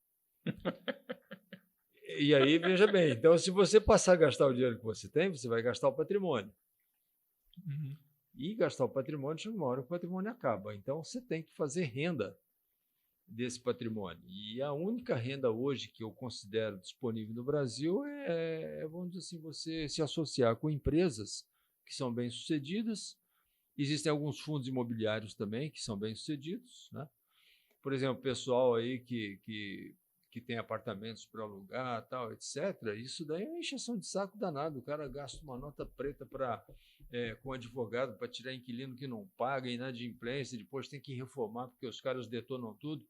E aí, veja bem, então se você passar a gastar o dinheiro que você tem, você vai gastar o patrimônio. E gastar o patrimônio, chega uma hora que o patrimônio acaba. Então você tem que fazer renda desse patrimônio. E a única renda hoje que eu considero disponível no Brasil vamos dizer assim, você se associar com empresas que são bem-sucedidas. Existem alguns fundos imobiliários também que são bem-sucedidos, né? Por exemplo, pessoal aí que tem apartamentos para alugar, tal, etc. Isso daí é uma encheção de saco danado. O cara gasta uma nota preta com advogado para tirar inquilino que não paga, inadimplência, depois tem que reformar porque os caras detonam tudo.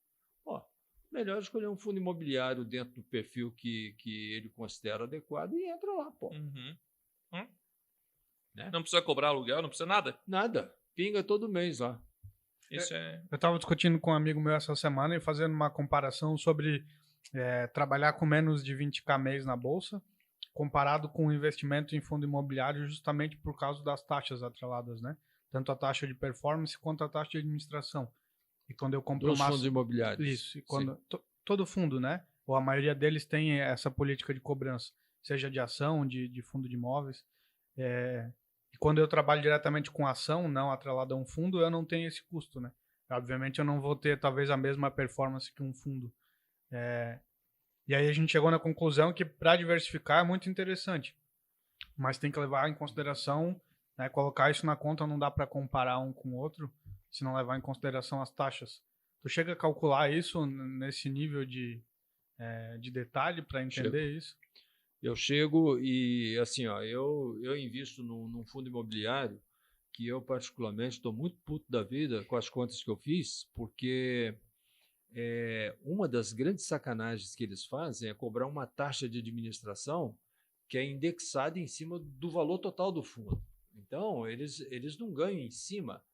Melhor escolher um fundo imobiliário dentro do perfil que ele considera adequado e entra lá, pô. Né? Não precisa cobrar aluguel, não precisa nada. Nada. Pinga todo mês lá. Eu estava discutindo com um amigo meu essa semana e fazendo uma comparação sobre trabalhar com menos de 20k mês na bolsa, comparado com o investimento em fundo imobiliário, justamente por causa das taxas atreladas, né? Tanto a taxa de performance quanto a taxa de administração. E quando eu compro dos fundos imobiliários. Isso. E quando todo fundo, né? Ou a maioria deles tem essa política de cobrança, seja de ação, de fundo de imóveis. E quando eu trabalho diretamente com ação, não atrelada a um fundo, eu não tenho esse custo, né? Obviamente eu não vou ter talvez a mesma performance que um fundo. E aí a gente chegou na conclusão que para diversificar é muito interessante, mas tem que levar em consideração, né, colocar isso na conta, não dá para comparar um com o outro, se não levar em consideração as taxas. Tu chega a calcular isso nesse nível de detalhe para entender isso? Eu chego e, assim, eu invisto num fundo imobiliário que eu particularmente estou muito puto da vida com as contas que eu fiz, porque uma das grandes sacanagens que eles fazem é cobrar uma taxa de administração que é indexada em cima do valor total do fundo. Então, eles não ganham em cima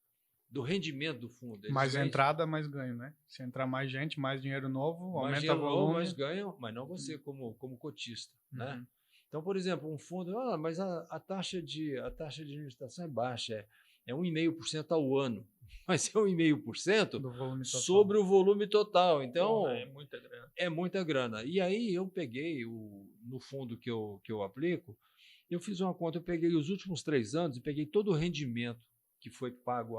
do rendimento do fundo. Mais entrada, mais ganho, né? Se entrar mais gente, mais dinheiro novo, mais aumenta dinheiro o volume. novo, mais ganham, mas não você como cotista, né? Então, por exemplo, um fundo, mas a taxa de administração é baixa, é 1,5% ao ano, mas é 1,5% do volume total. sobre o volume total. Então, é muita grana. É muita grana. E aí eu peguei, no fundo que eu aplico, eu fiz uma conta, eu peguei os últimos 3 anos e peguei todo o rendimento que foi pago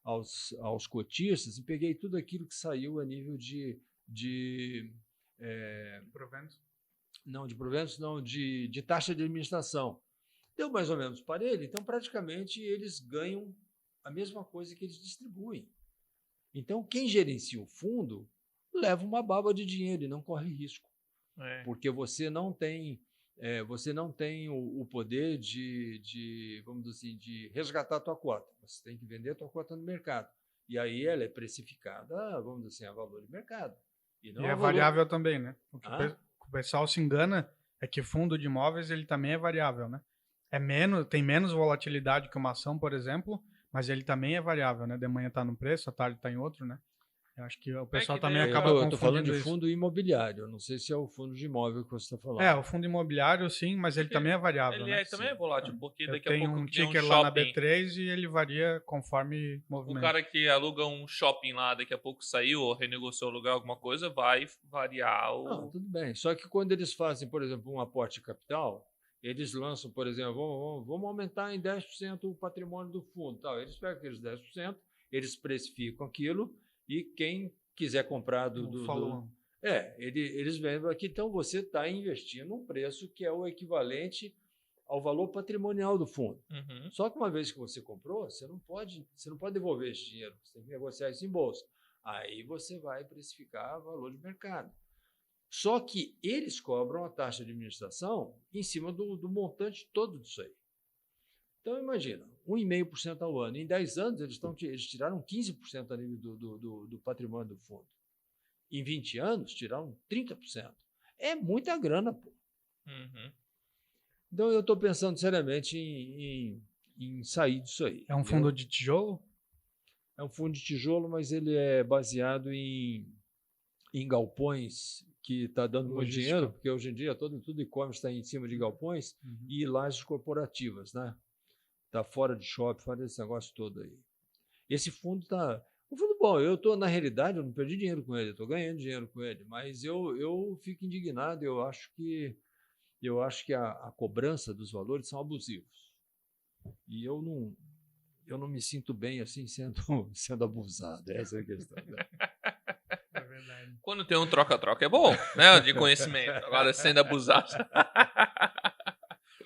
aos cotistas e peguei tudo aquilo que saiu a nível de proventos? Não, de proventos não, de taxa de administração. Deu mais ou menos para ele, então praticamente eles ganham a mesma coisa que eles distribuem. Então quem gerencia o fundo leva uma baba de dinheiro e não corre risco. Porque você não tem o poder vamos dizer assim, de resgatar a tua cota. Você tem que vender a tua cota no mercado. E aí ela é precificada, vamos dizer assim, a valor de mercado. E é variável também, né? O pessoal se engana é que fundo de imóveis ele também é variável, né? Tem menos volatilidade que uma ação, por exemplo, mas ele também é variável, né? De manhã está num preço, à tarde está em outro, né? Eu acho que o pessoal também acaba confundindo. Eu estou falando de fundo imobiliário, eu não sei se é o fundo de imóvel que você está falando. O fundo imobiliário sim, mas ele também é variável. Ele também é volátil, porque daqui a pouco tem um ticker lá na B3 e ele varia conforme movimento. O cara que aluga um shopping lá, daqui a pouco saiu ou renegociou o lugar, alguma coisa, vai variar o... Não, tudo bem, só que quando eles fazem, por exemplo, um aporte de capital, eles lançam, por exemplo, vamos aumentar em 10% o patrimônio do fundo. Tal. Eles pegam aqueles 10%, eles precificam aquilo e quem quiser comprar eles vendem aqui. Então, você está investindo um preço que é o equivalente ao valor patrimonial do fundo. Só que uma vez que você comprou, você não pode devolver esse dinheiro. Você tem que negociar isso em bolsa. Aí você vai precificar valor de mercado. Só que eles cobram a taxa de administração em cima do montante todo disso aí. Então, imagina, 1,5% ao ano. Em 10 anos, eles tiraram 15% a nível do patrimônio do fundo. Em 20 anos, tiraram 30%. É muita grana, pô. Então, eu estou pensando seriamente em sair disso aí. É um fundo de tijolo? É um fundo de tijolo, mas ele é baseado em galpões que está dando muito dinheiro, porque hoje em dia tudo e-commerce está em cima de galpões e lajes corporativas, né? Está fora de shopping, fora desse negócio todo aí. Esse fundo está... Um fundo bom, na realidade, eu não perdi dinheiro com ele, eu estou ganhando dinheiro com ele, mas eu fico indignado, eu acho que a cobrança dos valores são abusivos. E eu não me sinto bem assim sendo abusado, essa é a questão. Né? É verdade. Quando tem um troca-troca é bom, né? De conhecimento. Agora, sendo abusado.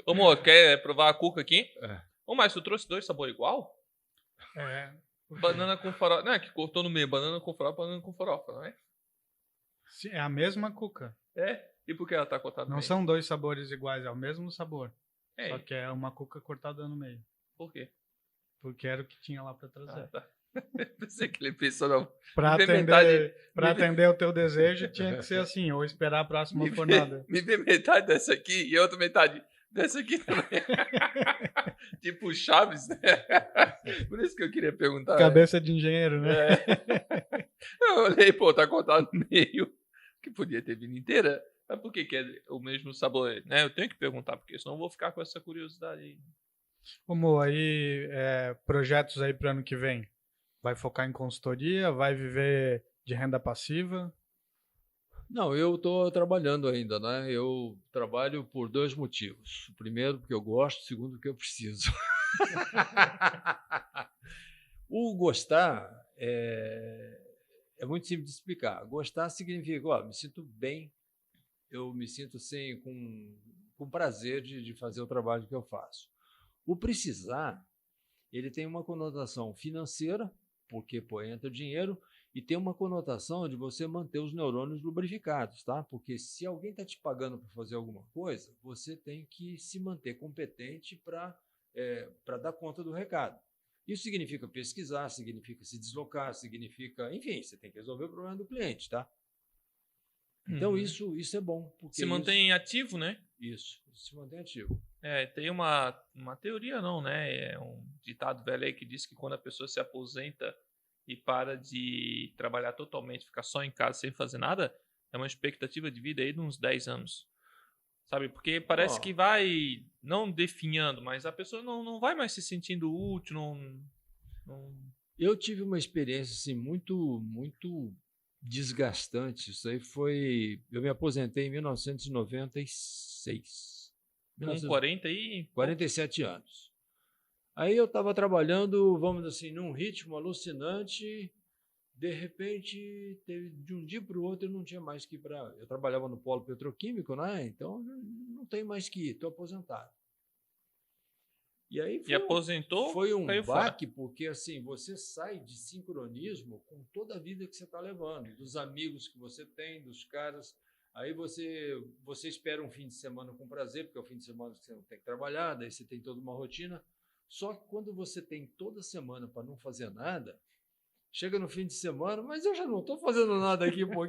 Ô, amor, quer provar a cuca aqui? Mas tu trouxe 2 sabores igual? Banana com farofa. Não, que cortou no meio. Banana com farofa, não é? Sim, é a mesma cuca. E por que ela tá cortada no meio? Não são 2 sabores iguais, é o mesmo sabor. É. Só que é uma cuca cortada no meio. Por quê? Porque era o que tinha lá pra trazer. Tá. Pensei que ele pensou não. Pra atender o teu desejo, tinha que ser assim, ou esperar a próxima fornada. Me vê metade dessa aqui e a outra metade dessa aqui também. Tipo Chaves, né? Por isso que eu queria perguntar. Cabeça de engenheiro, né? Eu olhei, tá cortado no meio. Que podia ter vindo inteira. Mas por que é o mesmo sabor, né? Eu tenho que perguntar, porque senão eu vou ficar com essa curiosidade aí. Como aí, projetos aí para ano que vem? Vai focar em consultoria? Vai viver de renda passiva? Não, eu estou trabalhando ainda, né? Eu trabalho por 2 motivos. O primeiro, porque eu gosto. O segundo, porque eu preciso. O gostar é muito simples de explicar. Gostar significa, me sinto bem, eu me sinto assim, com prazer de fazer o trabalho que eu faço. O precisar, ele tem uma conotação financeira, porque entra dinheiro, e tem uma conotação de você manter os neurônios lubrificados, tá? Porque se alguém está te pagando para fazer alguma coisa, você tem que se manter competente para para dar conta do recado. Isso significa pesquisar, significa se deslocar, significa... Enfim, você tem que resolver o problema do cliente, tá? Então, isso é bom. Porque se mantém ativo, né? Isso se mantém ativo. Tem uma teoria, não, né? É um ditado velho aí que diz que quando a pessoa se aposenta e para de trabalhar totalmente, ficar só em casa sem fazer nada, é uma expectativa de vida aí de uns 10 anos. Sabe? Porque parece que vai, não definhando, mas a pessoa não vai mais se sentindo útil, não... Eu tive uma experiência assim, muito, muito desgastante. Isso aí foi... Eu me aposentei em 1996. Com 47 anos. Aí eu estava trabalhando, vamos dizer assim, num ritmo alucinante. De repente, de um dia para o outro, eu não tinha mais que ir para... Eu trabalhava no polo petroquímico, né? Então, não tenho mais que ir, estou aposentado. E aí aposentou? Foi um baque, porque assim, você sai de sincronismo com toda a vida que você está levando, dos amigos que você tem, dos caras. Aí você espera um fim de semana com prazer, porque é o fim de semana que você não tem que trabalhar, daí você tem toda uma rotina. Só que quando você tem toda semana para não fazer nada, chega no fim de semana, mas eu já não estou fazendo nada aqui, pô.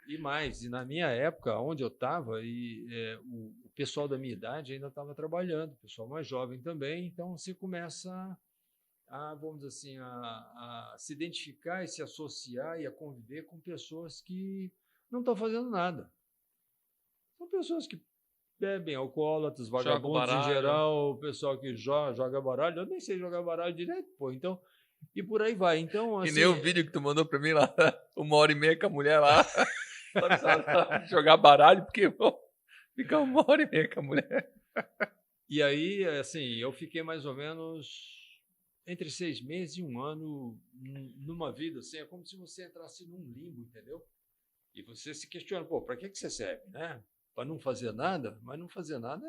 E na minha época, onde eu estava, o pessoal da minha idade ainda estava trabalhando, o pessoal mais jovem também, então você começa vamos dizer assim, a se identificar e se associar e a conviver com pessoas que não estão fazendo nada. São pessoas que bebem, alcoólatras, vagabundos em geral, o pessoal que joga baralho. Eu nem sei jogar baralho direito, pô, então... E por aí vai. Então, assim, que nem o vídeo que tu mandou pra mim lá, 1h30 com a mulher lá, jogar baralho, porque fica 1h30 com a mulher. E aí, assim, eu fiquei mais ou menos entre 6 meses e 1 ano numa vida, assim, é como se você entrasse num limbo, entendeu? E você se questiona, pô, para que você serve, né? Para não fazer nada? Mas não fazer nada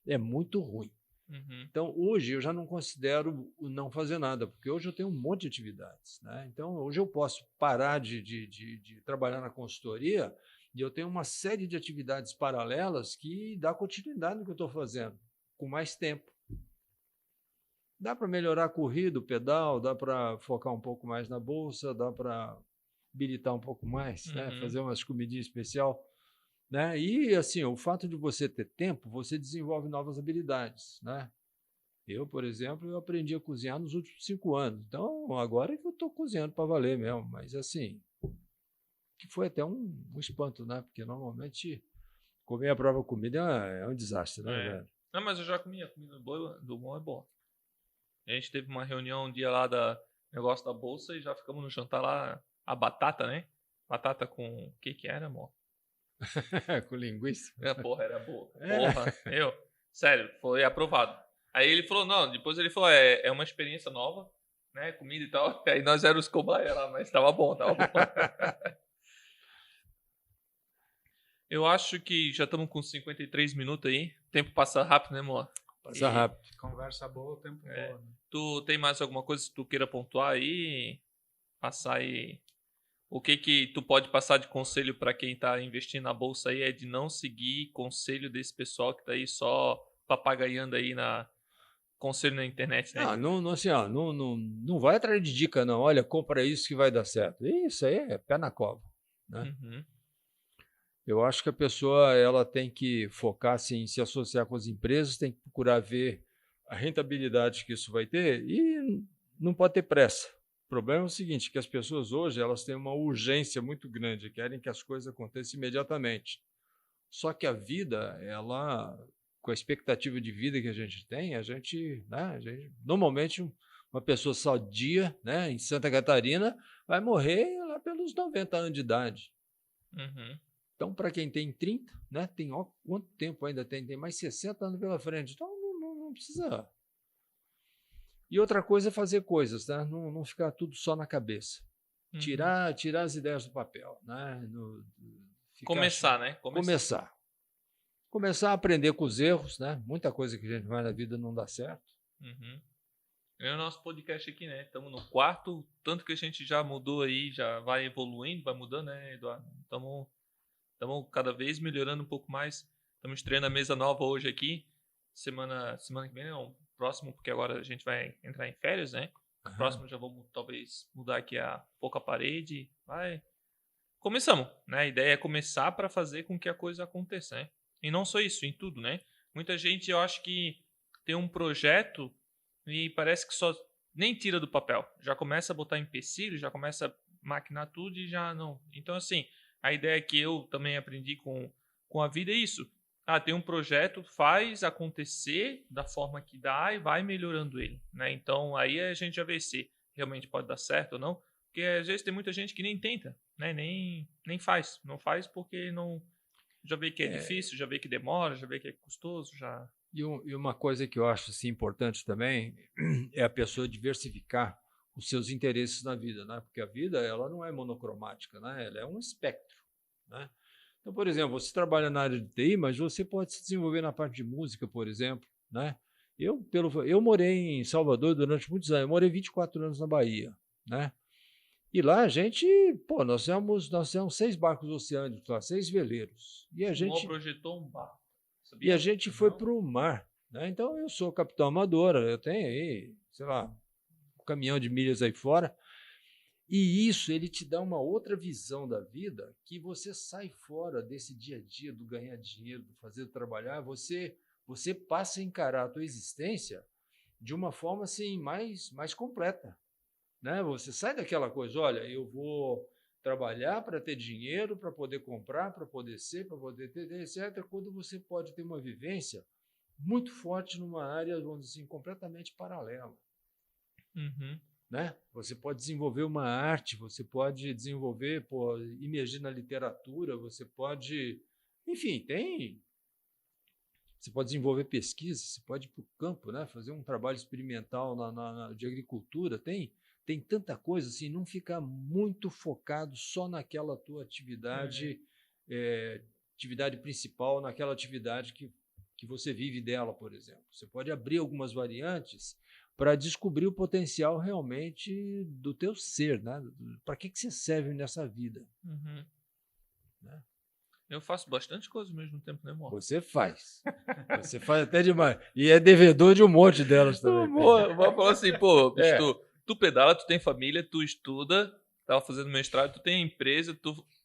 é muito ruim. Uhum. Então, hoje eu já não considero o não fazer nada, porque hoje eu tenho um monte de atividades, né? Então, hoje eu posso parar de trabalhar na consultoria e eu tenho uma série de atividades paralelas que dá continuidade no que eu estou fazendo, com mais tempo. Dá para melhorar a corrida, o pedal, dá para focar um pouco mais na bolsa, dá para habilitar um pouco mais, né? Fazer umas comidinhas especial. Né? E assim, o fato de você ter tempo, você desenvolve novas habilidades, né? Eu, por exemplo, eu aprendi a cozinhar nos últimos 5 anos. Então, agora é que eu estou cozinhando para valer mesmo. Mas assim, que foi até um espanto, né? Porque normalmente comer a própria comida é um desastre, né, velho? Não, mas eu já comi. A comida do bom é boa. A gente teve uma reunião um dia lá da negócio da bolsa e já ficamos no jantar lá. A batata, né? Batata com... O que era, amor? Com linguiça? Porra, era boa. Porra, sério, foi aprovado. Aí ele falou, não, depois ele falou, é uma experiência nova, né, comida e tal. Aí nós éramos os cobaia lá, mas tava bom. Eu acho que já estamos com 53 minutos aí. O tempo passa rápido, né, amor? Passa rápido. Conversa boa, o tempo boa. Né? Tu tem mais alguma coisa que tu queira pontuar aí? Passar aí... O que tu pode passar de conselho para quem está investindo na bolsa aí é de não seguir conselho desse pessoal que está aí só papagaiando aí conselho na internet, né? Não vai atrás de dica, não. Olha, compra isso que vai dar certo. Isso aí é pé na cova, né? Uhum. Eu acho que a pessoa ela tem que focar assim, em se associar com as empresas, tem que procurar ver a rentabilidade que isso vai ter e não pode ter pressa. O problema é o seguinte, que as pessoas hoje elas têm uma urgência muito grande, querem que as coisas aconteçam imediatamente. Só que a vida, com a expectativa de vida que a gente tem, normalmente uma pessoa sadia, né, em Santa Catarina, vai morrer lá pelos 90 anos de idade. Uhum. Então, para quem tem 30, né, tem quanto tempo ainda tem? Tem mais 60 anos pela frente. Então, não precisa... E outra coisa é fazer coisas, né? Não ficar tudo só na cabeça. Uhum. Tirar as ideias do papel. Né? Começar, né? Começar a aprender com os erros. Né? Muita coisa que a gente vai na vida não dá certo. Uhum. É o nosso podcast aqui, né? Estamos no 4º, tanto que a gente já mudou aí, já vai evoluindo, vai mudando, né, Eduardo? Estamos cada vez melhorando um pouco mais. Estamos estreando a mesa nova hoje aqui. semana que vem, não, próximo, porque agora a gente vai entrar em férias, né? Próximo já vou talvez mudar aqui pouco a parede. Começamos, né? A ideia é começar para fazer com que a coisa aconteça, né? E não só isso, em tudo, né? Muita gente, eu acho que tem um projeto e parece que só nem tira do papel. Já começa a botar empecilho, já começa a maquinar tudo e já não. Então, assim, a ideia que eu também aprendi com a vida é isso. Tem um projeto, faz acontecer da forma que dá e vai melhorando ele, né? Então, aí a gente já vê se realmente pode dar certo ou não. Porque às vezes tem muita gente que nem tenta, né? Nem faz. Não faz porque não... Já vê que é difícil, já vê que demora, já vê que é custoso, já... E uma coisa que eu acho assim, importante também é a pessoa diversificar os seus interesses na vida, né? Porque a vida ela não é monocromática, né? Ela é um espectro, né? Então, por exemplo, você trabalha na área de TI, mas você pode se desenvolver na parte de música, por exemplo, né? Eu morei em Salvador durante muitos anos, eu morei 24 anos na Bahia, né? E lá a gente, nós temos 6 barcos oceânicos lá, 6 veleiros. E a gente projetou um barco. Sabia? E a gente foi para o mar, né? Então eu sou capitão amador, eu tenho aí, sei lá, um caminhão de milhas aí fora. E isso, ele te dá uma outra visão da vida, que você sai fora desse dia a dia do ganhar dinheiro, do fazer, do trabalhar, você passa a encarar a tua existência de uma forma assim mais completa, né? Você sai daquela coisa, olha, eu vou trabalhar para ter dinheiro, para poder comprar, para poder ser, para poder ter, etc. Quando você pode ter uma vivência muito forte numa área, vamos dizer assim, completamente paralela. Uhum. Né? Você pode desenvolver uma arte, você pode desenvolver, imergir na literatura, você pode... Enfim, você pode desenvolver pesquisa, você pode ir para o campo, né? Fazer um trabalho experimental de agricultura, tem tanta coisa, assim, não ficar muito focado só naquela tua atividade, atividade principal, naquela atividade que você vive dela, por exemplo. Você pode abrir algumas variantes para descobrir o potencial realmente do teu ser, né? Para que você serve nessa vida? Uhum. Né? Eu faço bastante coisa ao mesmo tempo, né, amor? Você faz. Você faz até demais. E é devedor de um monte delas também. O amor falou assim, bicho, tu pedala, tu tem família, tu estuda, tava fazendo mestrado, tu tem empresa,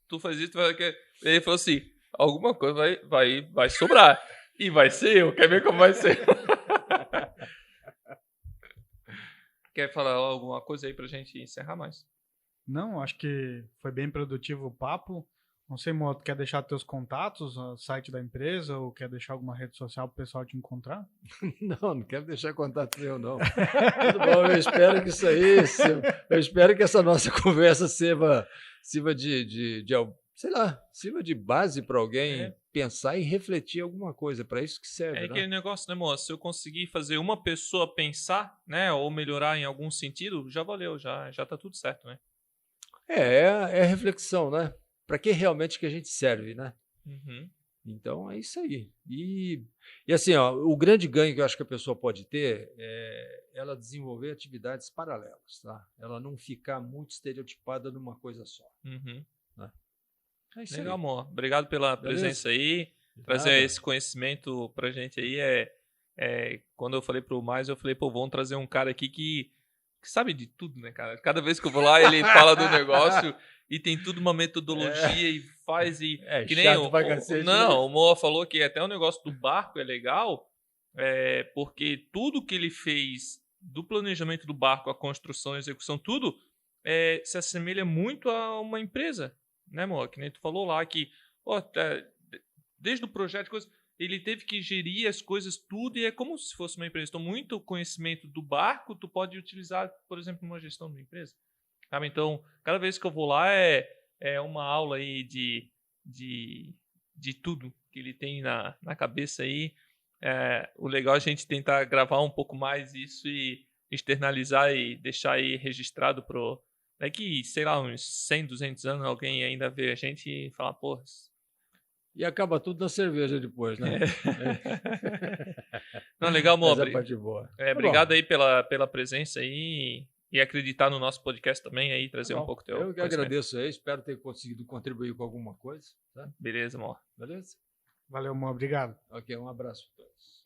tu faz isso, tu faz aquilo. Ele falou assim, alguma coisa vai sobrar. E vai ser eu, quer ver como vai ser? Quer falar alguma coisa aí pra gente encerrar mais? Não, acho que foi bem produtivo o papo. Não sei, Mo, tu quer deixar teus contatos, o site da empresa, ou quer deixar alguma rede social pro pessoal te encontrar? Não quero deixar contato meu, não. Tudo bom, eu espero que isso aí, eu espero que essa nossa conversa sirva de sei lá, sirva de base para alguém pensar e refletir alguma coisa, para isso que serve. É aquele negócio, né, moça? Se eu conseguir fazer uma pessoa pensar, né, ou melhorar em algum sentido, já valeu, já tá tudo certo, né? É reflexão, né? Para que realmente que a gente serve, né? Uhum. Então é isso aí. E assim, o grande ganho que eu acho que a pessoa pode ter é ela desenvolver atividades paralelas, tá? Ela não ficar muito estereotipada numa coisa só. Uhum. Né? É isso legal, aí. amor. Obrigado pela presença aí. Trazer esse conhecimento pra gente aí quando eu falei pro Mais, eu falei, vamos trazer um cara aqui que sabe de tudo, né, cara? Cada vez que eu vou lá, ele fala do negócio e tem tudo uma metodologia e faz e... que nem o Moa falou que até o negócio do barco é legal, porque tudo que ele fez do planejamento do barco, a construção, a execução, tudo se assemelha muito a uma empresa, né, Moa? Que nem tu falou lá que desde o projeto, ele teve que gerir as coisas tudo e é como se fosse uma empresa. Então, muito conhecimento do barco tu pode utilizar, por exemplo, numa gestão de uma empresa. Sabe? Então, cada vez que eu vou lá é uma aula aí de tudo que ele tem na cabeça aí. O legal é a gente tentar gravar um pouco mais isso e externalizar e deixar aí registrado pro... Daqui, sei lá, uns 100, 200 anos, alguém ainda vê a gente e fala, E acaba tudo na cerveja depois, né? Não, legal, amor. Mas a parte boa. Obrigado aí pela presença aí e acreditar no nosso podcast também aí, trazer um pouco teu Eu que agradeço aí, espero ter conseguido contribuir com alguma coisa. Tá? Beleza, amor. Beleza? Valeu, amor. Obrigado. Ok, um abraço a todos.